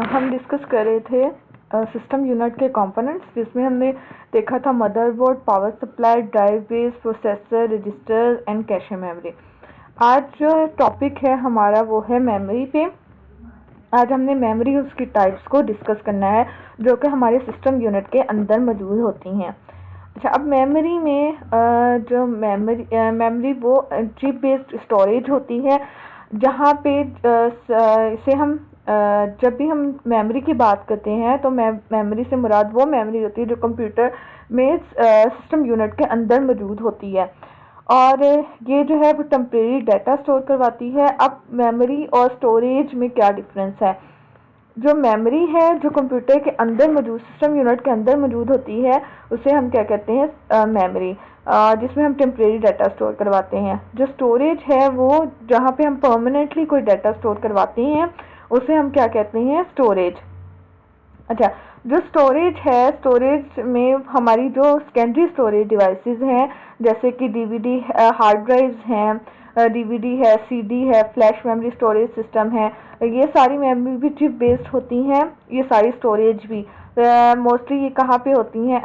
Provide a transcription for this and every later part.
हम डिस्कस कर रहे थे सिस्टम यूनिट के कंपोनेंट्स, जिसमें हमने देखा था motherboard, power supply, drive base, processor, register and cache memory. आज जो टॉपिक है हमारा वो है मेमोरी पे। आज हमने मेमोरी उसकी टाइप्स को डिस्कस करना है जो कि हमारे सिस्टम यूनिट के अंदर मौजूद होती हैं। अच्छा, अब मेमोरी में जो मेमोरी वो चिप बेस्ड स्टोरेज होती है, जहाँ पे से हम जब भी हम मेमोरी की बात करते हैं तो मेमोरी से मुराद वो मेमोरी होती है जो कंप्यूटर में सिस्टम यूनिट के अंदर मौजूद होती है, और ये जो है वो टेम्परेरी डाटा स्टोर करवाती है। अब मेमोरी और स्टोरेज में क्या डिफरेंस है? जो मेमोरी है जो कंप्यूटर के अंदर मौजूद, सिस्टम यूनिट के अंदर मौजूद होती है, उसे हम क्या कहते हैं? मेमोरी, जिसमें हम टेम्परेरी डाटा स्टोर करवाते हैं। जो स्टोरेज है वो जहाँ पे हम परमानेंटली कोई डाटा स्टोर करवाते हैं उसे हम क्या कहते हैं? स्टोरेज। अच्छा, जो स्टोरेज है, स्टोरेज में हमारी जो सेकेंडरी स्टोरेज डिवाइसेस हैं, जैसे कि डीवीडी, हार्ड ड्राइव्स हैं, डीवीडी है, सीडी है, फ्लैश मेमोरी स्टोरेज सिस्टम है, ये सारी मेमोरी भी चिप बेस्ड होती हैं। ये सारी स्टोरेज भी मोस्टली ये कहाँ पे होती हैं?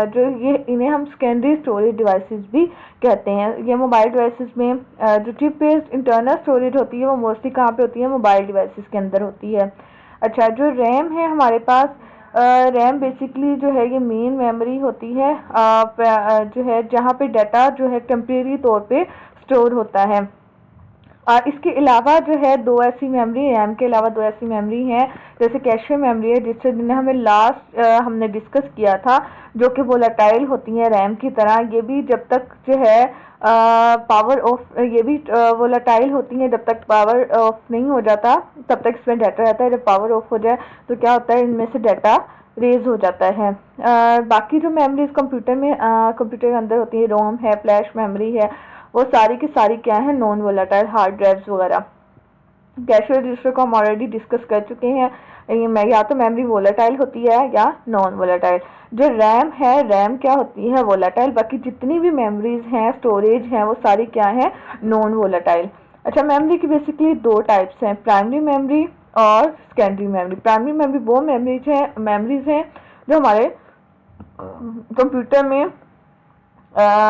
जो ये इन्हें हम सेकेंडरी स्टोरेज डिवाइसेस भी कहते हैं। ये मोबाइल डिवाइसेस में जो चिप बेस्ड इंटरनल स्टोरेज होती है वो मोस्टली कहाँ पे होती है? मोबाइल डिवाइसेस के अंदर होती है। अच्छा, जो रैम है हमारे पास, रैम बेसिकली जो है ये मेन मेमोरी होती है, जो है जहाँ पे डाटा जो है टेम्परेरी तौर पे स्टोर होता है। इसके अलावा जो है दो ऐसी मेमोरी, रैम के अलावा दो ऐसी मेमोरी हैं, जैसे कैशे मेमोरी है, जिन्हें हमें लास्ट हमने डिस्कस किया था, जो कि वोलेटाइल होती हैं रैम की तरह। ये भी जब तक जो है पावर ऑफ, ये भी वोलेटाइल होती हैं जब तक पावर ऑफ नहीं हो जाता तब तक इसमें डाटा रहता है। जब पावर ऑफ हो जाए तो क्या होता है? इनमें से डाटा रेज हो जाता है। बाकी जो मेमोरीज कंप्यूटर के अंदर होती है, रोम है, फ्लैश मेमोरी है, वो सारी की सारी क्या है? नॉन वोलेटाइल, हार्ड ड्राइव्स वगैरह। कैश रजिस्टर को हम ऑलरेडी डिस्कस कर चुके हैं, या तो मेमोरी वोलेटाइल होती है या नॉन वोलेटाइल। जो रैम है, रैम क्या होती है? वोलेटाइल। बाकी जितनी भी मेमोरीज हैं, स्टोरेज हैं, वो सारी क्या है? Non volatile. अच्छा, मेमोरी की बेसिकली दो टाइप्स हैं, प्राइमरी मेमोरी और सेकेंडरी मेमोरी। प्राइमरी मेमोरी वो मेमोरीज हैं जो हमारे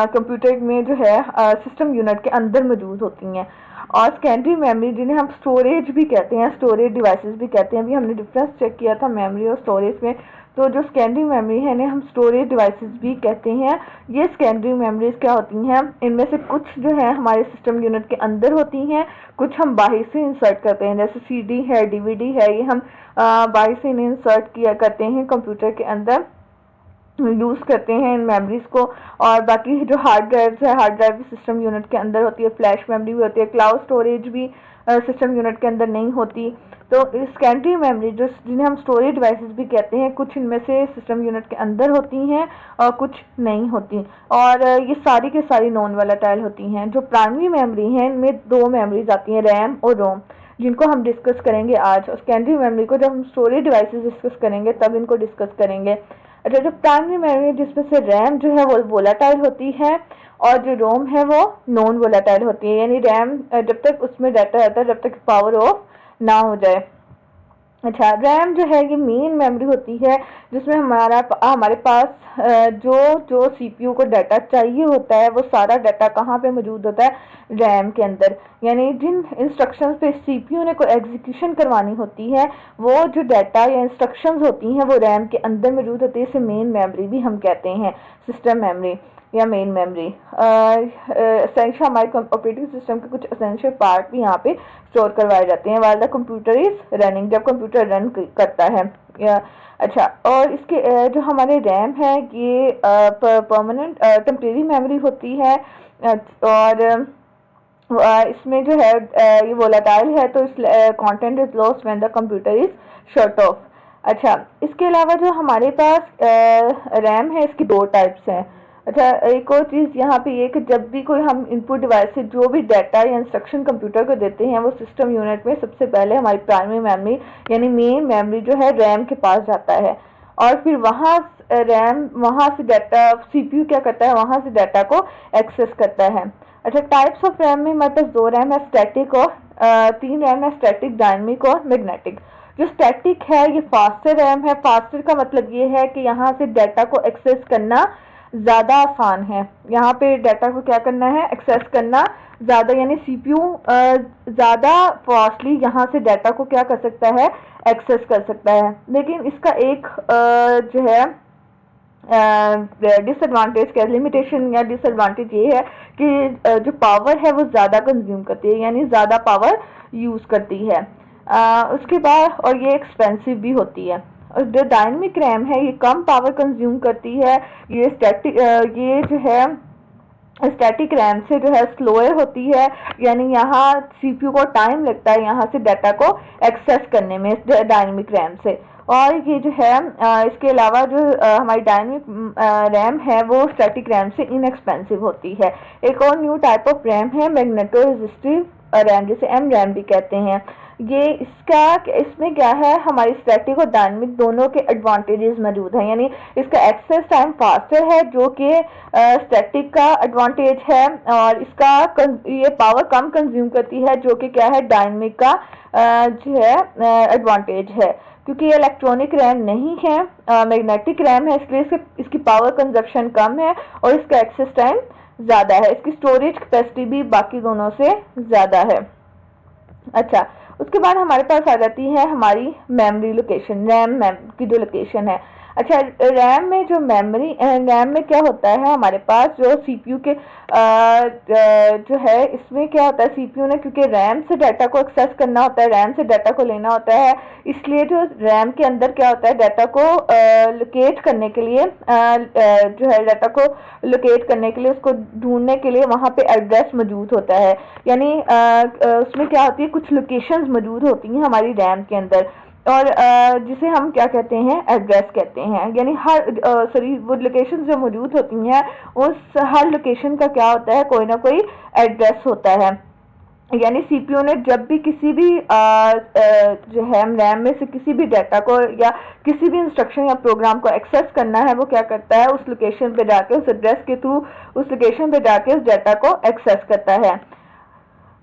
कंप्यूटर में जो है सिस्टम यूनिट के अंदर मौजूद होती हैं। और सेकेंडरी मेमोरी, जिन्हें हम स्टोरेज भी कहते हैं, स्टोरेज डिवाइसेस भी कहते हैं। अभी हमने डिफरेंस चेक किया था मेमोरी और स्टोरेज में, तो जो सेकेंडरी मेमोरी है इन्हें हम स्टोरेज डिवाइसेस भी कहते हैं। ये सेकेंडरी मेमोरीज क्या होती हैं? इनमें से कुछ जो है हमारे सिस्टम यूनिट के अंदर होती हैं, कुछ हम बाहर से इंसर्ट करते हैं, जैसे सीडी है, डीवीडी है, ये हम बाहर से इन्हें इंसर्ट किया करते हैं कंप्यूटर के अंदर, यूज़ करते हैं इन मेमोरीज को। और बाकी जो हार्ड ड्राइव्स है, हार्ड ड्राइव भी सिस्टम यूनिट के अंदर होती है, फ्लैश मेमोरी भी होती है, क्लाउड स्टोरेज भी सिस्टम यूनिट के अंदर नहीं होती। तो सेकेंडरी मेमोरी जो जिन्हें हम स्टोरेज डिवाइसेस भी कहते हैं, कुछ इनमें से सिस्टम यूनिट के अंदर होती हैं और कुछ नहीं होती, और ये सारी के सारी नॉन वोलेटाइल होती हैं। जो प्राइमरी मेमोरी हैं इनमें दो मेमोरीज आती हैं, रैम और रोम, जिनको हम डिस्कस करेंगे आज। और सेकेंडरी मेमोरी को जब हम स्टोरेज डिवाइसेस डिस्कस करेंगे तब इनको डिस्कस करेंगे। अच्छा, जो प्राइमरी मेमोरी जिसमें से रैम जो है वो वोलेटाइल होती है और जो रोम है वो नॉन वोलेटाइल होती है, यानी रैम जब तक उसमें डाटा रहता है जब तक पावर ऑफ ना हो जाए। अच्छा, रैम जो है ये मेन मेमोरी होती है, जिसमें हमारे पास जो जो सीपीयू को डाटा चाहिए होता है वो सारा डाटा कहाँ पे मौजूद होता है? रैम के अंदर। यानी जिन इंस्ट्रक्शंस पे सीपीयू ने कोई एग्जीक्यूशन करवानी होती है, वो जो डाटा या इंस्ट्रक्शंस होती हैं वो रैम के अंदर मौजूद होती है। इसे मेन मेमोरी भी हम कहते हैं, सिस्टम मेमोरी या मेन मेमोरी। एसेंशियल हमारे ऑपरेटिंग सिस्टम के कुछ एसेंशियल पार्ट भी यहाँ पे स्टोर करवाए जाते हैं while the computer is running, जब कंप्यूटर रन करता है। अच्छा, और इसके जो हमारे रैम है ये परमानेंट टेम्परेरी मेमोरी होती है, और इसमें जो है ये वोलेटाइल है, तो इस content is lost when the computer is shut off. अच्छा, इसके अलावा जो हमारे पास रैम है इसकी दो टाइप्स हैं। अच्छा, एक और चीज़ यहाँ पे ये कि जब भी कोई हम इनपुट डिवाइस से जो भी डाटा या इंस्ट्रक्शन कंप्यूटर को देते हैं वो सिस्टम यूनिट में सबसे पहले हमारी प्राइमरी मेमोरी यानी मेन मेमोरी जो है रैम के पास जाता है, और फिर वहाँ से डाटा सीपीयू क्या करता है? वहाँ से डाटा को एक्सेस करता है। अच्छा, टाइप्स ऑफ रैम में हमारे पास दो रैम है, स्टैटिक और तीन रैम है, स्टैटिक, डायनेमिक और मैग्नेटिक। जो स्टैटिक है ये फास्टर रैम है। फास्टर का मतलब ये है कि यहाँ से डाटा को एक्सेस करना ज़्यादा आसान है। यहाँ पे डाटा को क्या करना है, एक्सेस करना ज़्यादा, यानी सीपीयू ज़्यादा फास्टली यहाँ से डाटा को क्या कर सकता है, एक्सेस कर सकता है। लेकिन इसका एक जो है डिसएडवांटेज क्या, लिमिटेशन या डिसएडवांटेज ये है कि जो पावर है वो ज़्यादा कंज्यूम करती है, यानी ज़्यादा पावर यूज़ करती है। उसके बाद और ये एक्सपेंसिव भी होती है। और जो डायनेमिक रैम है ये कम पावर कंज्यूम करती है। ये जो है स्टैटिक रैम से जो है स्लोअर होती है, यानी यहाँ सीपीयू को टाइम लगता है यहाँ से डाटा को एक्सेस करने में डायनेमिक रैम से। और ये जो है इसके अलावा जो हमारी डायनेमिक रैम है वो स्टैटिक रैम से इनएक्सपेंसिव होती है। एक और न्यू टाइप ऑफ रैम है मैग्नेटो रेजिस्टिव रैम, जिसे एम रैम भी कहते हैं। ये इसमें क्या है, हमारी स्टैटिक और डायनेमिक दोनों के एडवांटेजेस मौजूद हैं। यानी इसका एक्सेस टाइम फास्टर है जो कि स्टैटिक का एडवांटेज है, और इसका ये पावर कम कंज्यूम करती है जो कि क्या है, डायनेमिक का जो है एडवांटेज है। क्योंकि ये इलेक्ट्रॉनिक रैम नहीं है, मैग्नेटिक रैम है, इसलिए इसकी पावर कंजप्शन कम है और इसका एक्सेस टाइम ज़्यादा है। इसकी स्टोरेज कैपेसिटी भी बाकी दोनों से ज़्यादा है। अच्छा, उसके बाद हमारे पास आ जाती है हमारी मेमोरी लोकेशन, रैम की जो लोकेशन है। अच्छा, रैम में जो रैम में क्या होता है, हमारे पास जो सीपीयू के जो है इसमें क्या होता है, सीपीयू ने क्योंकि रैम से डाटा को एक्सेस करना होता है, रैम से डाटा को लेना होता है, इसलिए जो रैम के अंदर क्या होता है, डाटा को लोकेट करने के लिए जो है डाटा को लोकेट करने के लिए, उसको ढूंढने के लिए वहाँ पे एड्रेस मौजूद होता है। यानी उसमें क्या होती है, कुछ लोकेशंस मौजूद होती हैं हमारी रैम के अंदर, और जिसे हम क्या कहते हैं, एड्रेस कहते हैं। यानी वो लोकेशन जो मौजूद होती हैं उस हर लोकेशन का क्या होता है, कोई ना कोई एड्रेस होता है। यानी सीपीयू ने जब भी किसी भी जो है रैम में से किसी भी डाटा को या किसी भी इंस्ट्रक्शन या प्रोग्राम को एक्सेस करना है, वो क्या करता है, उस लोकेशन पे जाके, उस एड्रेस के थ्रू उस लोकेशन पे जाके उस डाटा को एक्सेस करता है।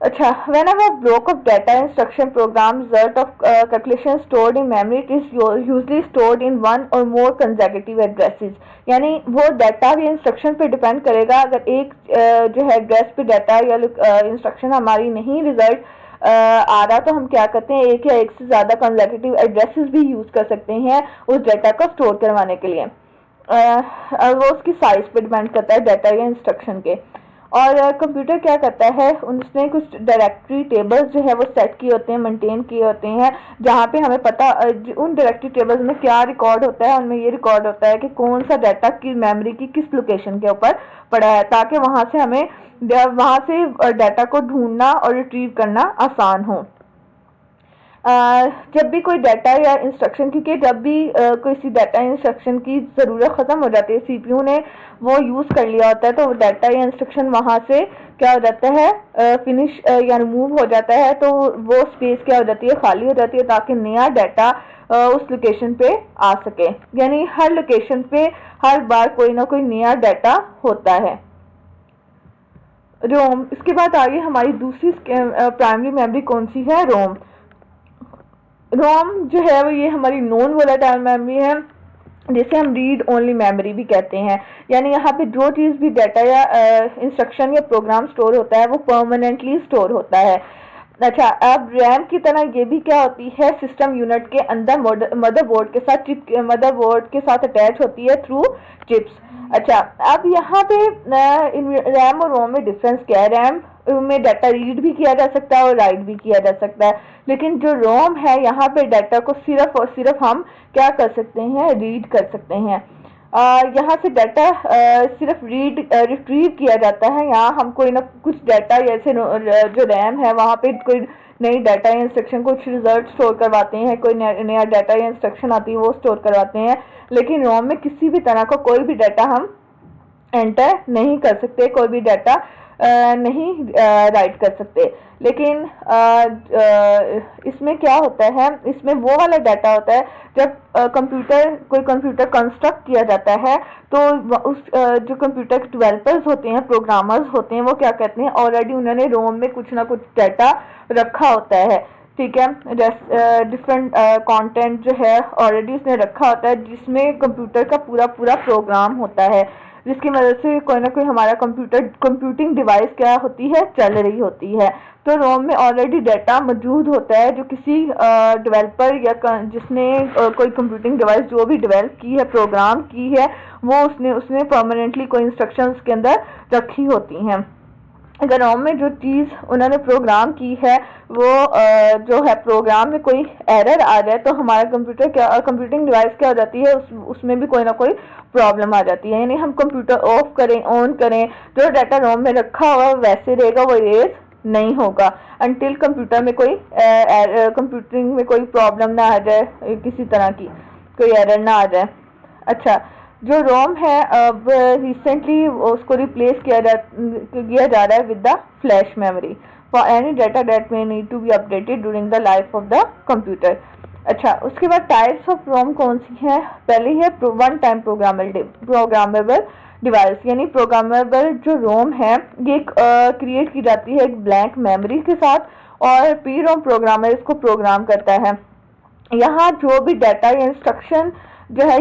अच्छा, whenever block of data instruction program result of calculation stored in memory, it is usually stored in one or more consecutive addresses। यानी वो डाटा भी इंस्ट्रक्शन पे डिपेंड करेगा। अगर एक जो है एड्रेस पे डाटा या इंस्ट्रक्शन हमारी नहीं रिजल्ट आ रहा, तो हम क्या करते हैं, एक या एक से ज़्यादा कंसेक्यूटिव एड्रेसेस भी यूज़ कर सकते हैं उस डाटा को स्टोर करवाने के लिए। वो उसकी साइज पे डिपेंड करता है डाटा या इंस्ट्रक्शन के। और कंप्यूटर क्या करता है, उसने कुछ डायरेक्टरी टेबल्स जो है वो सेट किए होते हैं, मेंटेन किए होते हैं, जहाँ पे हमें पता उन डायरेक्टरी टेबल्स में क्या रिकॉर्ड होता है। उनमें ये रिकॉर्ड होता है कि कौन सा डाटा की मेमोरी की किस लोकेशन के ऊपर पड़ा है, ताकि वहाँ से डाटा को ढूंढना और रिट्रीव करना आसान हो। जब भी कोई डाटा या इंस्ट्रक्शन, क्योंकि जब भी कोई सी डाटा इंस्ट्रक्शन की ज़रूरत ख़त्म हो जाती है, सीपीयू ने वो यूज़ कर लिया होता है, तो वो डाटा या इंस्ट्रक्शन वहाँ से क्या हो जाता है, फिनिश या रिमूव हो जाता है, तो वो स्पेस क्या हो जाती है, खाली हो जाती है, ताकि नया डाटा उस लोकेशन पे आ सके। यानी हर लोकेशन पे हर बार कोई ना कोई नया डाटा होता है। रोम, इसके बाद आगे हमारी दूसरी प्राइमरी मेमोरी कौन सी है, रोम। रोम जो है वो ये हमारी नॉन वोलेटाइल मेमोरी है, जिसे हम रीड ओनली मेमोरी भी कहते हैं। यानी यहाँ पे जो चीज़ भी डाटा या इंस्ट्रक्शन या प्रोग्राम स्टोर होता है वो परमानेंटली स्टोर होता है। अच्छा, अब रैम की तरह ये भी क्या होती है, सिस्टम यूनिट के अंदर मदरबोर्ड के साथ अटैच होती है थ्रू चिप्स। अच्छा, अब यहाँ पे रैम और रोम में डिफरेंस क्या है, रैम में डाटा रीड भी किया जा सकता है और राइट भी किया जा सकता है, लेकिन जो रोम है यहाँ पे डाटा को सिर्फ और सिर्फ हम क्या कर सकते हैं, रीड कर सकते हैं। यहाँ से डाटा सिर्फ रिट्रीव किया जाता है। यहाँ हम कोई ना कुछ डाटा, जैसे जो रैम है वहाँ पे कोई नई डाटा या इंस्ट्रक्शन, कुछ रिजल्ट स्टोर करवाते हैं, कोई नया डाटा या इंस्ट्रक्शन आती है वो स्टोर करवाते हैं, लेकिन रोम में किसी भी तरह का कोई भी डाटा हम एंटर नहीं कर सकते, कोई भी डाटा नहीं राइट कर सकते। लेकिन इसमें क्या होता है, इसमें वो वाला डाटा होता है जब कोई कंप्यूटर कंस्ट्रक्ट किया जाता है, तो उस जो कंप्यूटर के डेवलपर्स होते हैं, प्रोग्रामर्स होते हैं, वो क्या कहते हैं, ऑलरेडी उन्होंने रोम में कुछ ना कुछ डाटा रखा होता है। ठीक है। डिफरेंट कंटेंट जो है ऑलरेडी उसने रखा होता है, जिसमें कंप्यूटर का पूरा पूरा प्रोग्राम होता है, जिसकी मदद से कोई ना कोई हमारा कंप्यूटिंग डिवाइस क्या होती है, चल रही होती है। तो रोम में ऑलरेडी डाटा मौजूद होता है, जो किसी डेवलपर या जिसने कोई कंप्यूटिंग डिवाइस जो भी डेवलप की है, प्रोग्राम की है, वो उसने परमानेंटली कोई इंस्ट्रक्शन उसके अंदर रखी होती हैं। अगर रोम में जो चीज़ उन्होंने प्रोग्राम की है वो जो है प्रोग्राम में कोई एरर आ जाए तो हमारा कंप्यूटिंग डिवाइस क्या हो जाती है, उसमें भी कोई ना कोई प्रॉब्लम आ जाती है। यानी हम कंप्यूटर ऑफ करें ऑन करें, जो डाटा रोम में रखा हुआ वैसे रहेगा, वो इरेज नहीं होगा अनटिल कंप्यूटिंग में कोई प्रॉब्लम ना आ जाए, किसी तरह की कोई एरर ना आ जाए। अच्छा, जो रोम है अब रिसेंटली उसको रिप्लेस किया जा रहा है with the flash memory for any data that may need to be updated during the life of the computer. अच्छा, उसके बाद टाइप्स ऑफ रोम कौन सी हैं? पहली है वन टाइम प्रोग्रामेबल डिवाइस, यानी प्रोग्रामेबल जो रोम है ये क्रिएट की जाती है एक ब्लैंक मेमोरी के साथ, और पी रोम प्रोग्रामर इसको प्रोग्राम करता है। यहाँ जो भी डाटा या इंस्ट्रक्शन जो है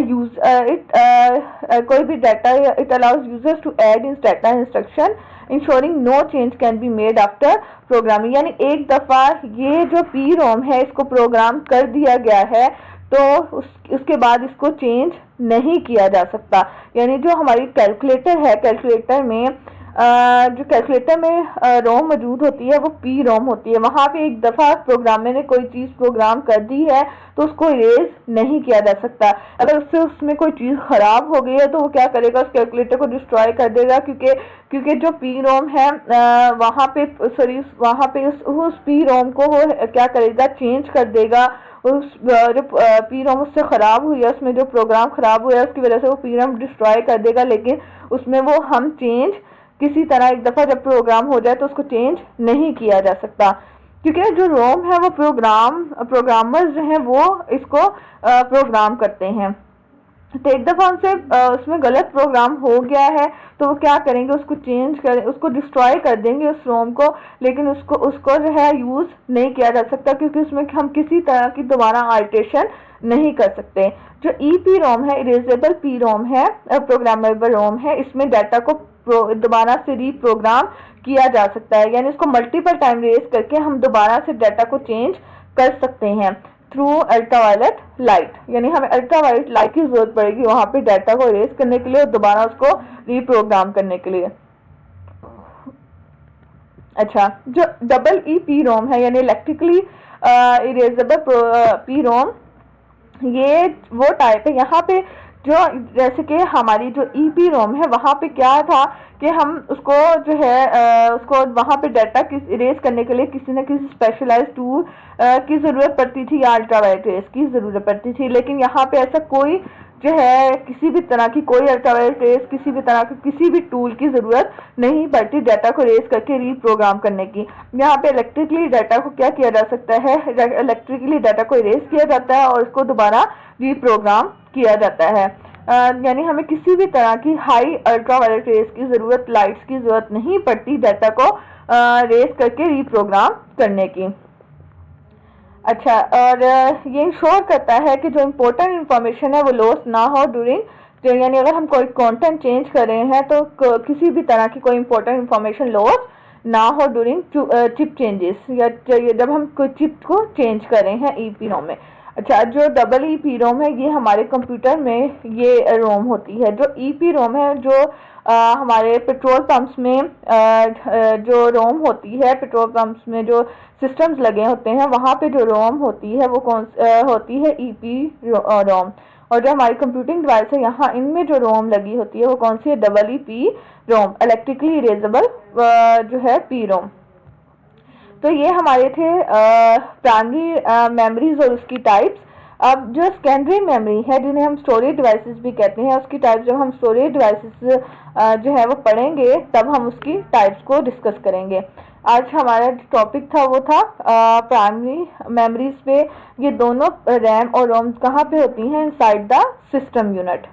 कोई भी data, it allows users to add in data instruction ensuring no change can be made after programming. यानी एक दफ़ा ये जो पी रोम है इसको प्रोग्राम कर दिया गया है तो उसके बाद इसको चेंज नहीं किया जा सकता। यानी जो हमारी कैलकुलेटर है, कैलकुलेटर में रोम मौजूद होती है वो पी रोम होती है। वहाँ पे एक दफ़ा प्रोग्रामर ने कोई चीज़ प्रोग्राम कर दी है तो उसको इरेज नहीं किया जा सकता। अगर उसमें कोई चीज़ ख़राब हो गई है तो वो क्या करेगा, उस कैलकुलेटर को डिस्ट्रॉय कर देगा, क्योंकि जो पी रोम है वहाँ पे उस पी रोम को वो क्या करेगा, चेंज कर देगा। उस जो पी रोम उससे ख़राब हुई है, उसमें जो प्रोग्राम ख़राब हुआ है उसकी वजह से वो पी रोम डिस्ट्रॉय कर देगा, लेकिन उसमें वो हम चेंज किसी तरह एक दफ़ा जब प्रोग्राम हो जाए तो उसको चेंज नहीं किया जा सकता, क्योंकि जो रोम है वो प्रोग्रामर्स जो हैं वो इसको प्रोग्राम करते हैं। तो एक दफ़ा उनसे उसमें गलत प्रोग्राम हो गया है तो वो क्या करेंगे, उसको डिस्ट्रॉय कर देंगे उस रोम को, लेकिन उसको जो है यूज़ नहीं किया जा सकता, क्योंकि उसमें हम किसी तरह की दोबारा अल्टरेशन नहीं कर सकते। जो ई पी रोम है, इरेजेबल पी रोम है, प्रोग्रामेबल रोम है, इसमें डाटा को दोबारा से रीप्रोग्राम किया जा सकता है। यानी इसको मल्टीपल टाइम रेज करके हम दोबारा से डाटा को चेंज कर सकते हैं थ्रू अल्ट्रावायलेट लाइट। यानी हमें अल्ट्रावायलेट लाइट की जरूरत पड़ेगी वहाँ पे डाटा को इरेज करने के लिए और दोबारा उसको रीप्रोग्राम करने के लिए। अच्छा, जो डबल ई पी रोम है यानी इलेक्ट्रिकली इरेजेबल पी रोम, ये वो टाइप है। यहाँ पे जो जैसे कि हमारी जो ई पी रोम है वहाँ पे क्या था कि हम उसको जो है उसको वहाँ पे डाटा इरेज करने के लिए किसी न किसी स्पेशलाइज्ड टूल की ज़रूरत पड़ती थी या अल्ट्रावायलेट रेज की ज़रूरत पड़ती थी, लेकिन यहाँ पे ऐसा कोई जो है किसी भी तरह की कोई अल्ट्रावायलेट रेज, किसी भी तरह की किसी भी टूल की ज़रूरत नहीं पड़ती डाटा को रेज करके रीप्रोग्राम करने की। यहाँ पे इलेक्ट्रिकली डाटा को क्या किया जा सकता है, इलेक्ट्रिकली डाटा को इरेज किया जाता है और उसको दोबारा रीप्रोग्राम किया जाता है। यानी हमें किसी भी तरह की हाई अल्ट्रावायलेट रेज की ज़रूरत, लाइट्स की ज़रूरत नहीं पड़ती डाटा को रेज करके रीप्रोग्राम करने की। अच्छा, और ये इंश्योर करता है कि जो इम्पोर्टेंट इन्फॉर्मेशन है वो लॉस ना हो ड्यूरिंग, यानी अगर हम कोई कंटेंट चेंज कर रहे हैं तो किसी भी तरह की कोई इम्पोर्टेंट इन्फॉर्मेशन लॉस ना हो ड्यूरिंग चिप चेंजेस, या जब हम कोई चिप को चेंज कर रहे हैं ई पी रोम में। अच्छा, जो डबल ई पी रोम है ये हमारे कंप्यूटर में ये रोम होती है। जो ई पी रोम है जो हमारे पेट्रोल पंप्स में जो रोम होती है, पेट्रोल पंप्स में जो सिस्टम्स लगे होते हैं वहाँ पे जो रोम होती है वो होती है ई पी रोम। और जो हमारी कंप्यूटिंग डिवाइस है यहाँ इनमें जो रोम लगी होती है वो कौन सी है, double E P ROM, electrically erasable जो है पी रोम। तो ये हमारे थे प्राइमरी मेमोरीज और उसकी टाइप्स। अब जो सेकेंडरी मेमोरी है जिन्हें हम स्टोरेज डिवाइसेस भी कहते हैं, उसकी टाइप्स जब हम स्टोरेज डिवाइसेस जो है वो पढ़ेंगे तब हम उसकी टाइप्स को डिस्कस करेंगे। आज हमारा जो टॉपिक था वो था प्राइमरी मेमोरीज पे। ये दोनों रैम और रोम कहाँ पे होती हैं, इनसाइड द सिस्टम यूनिट।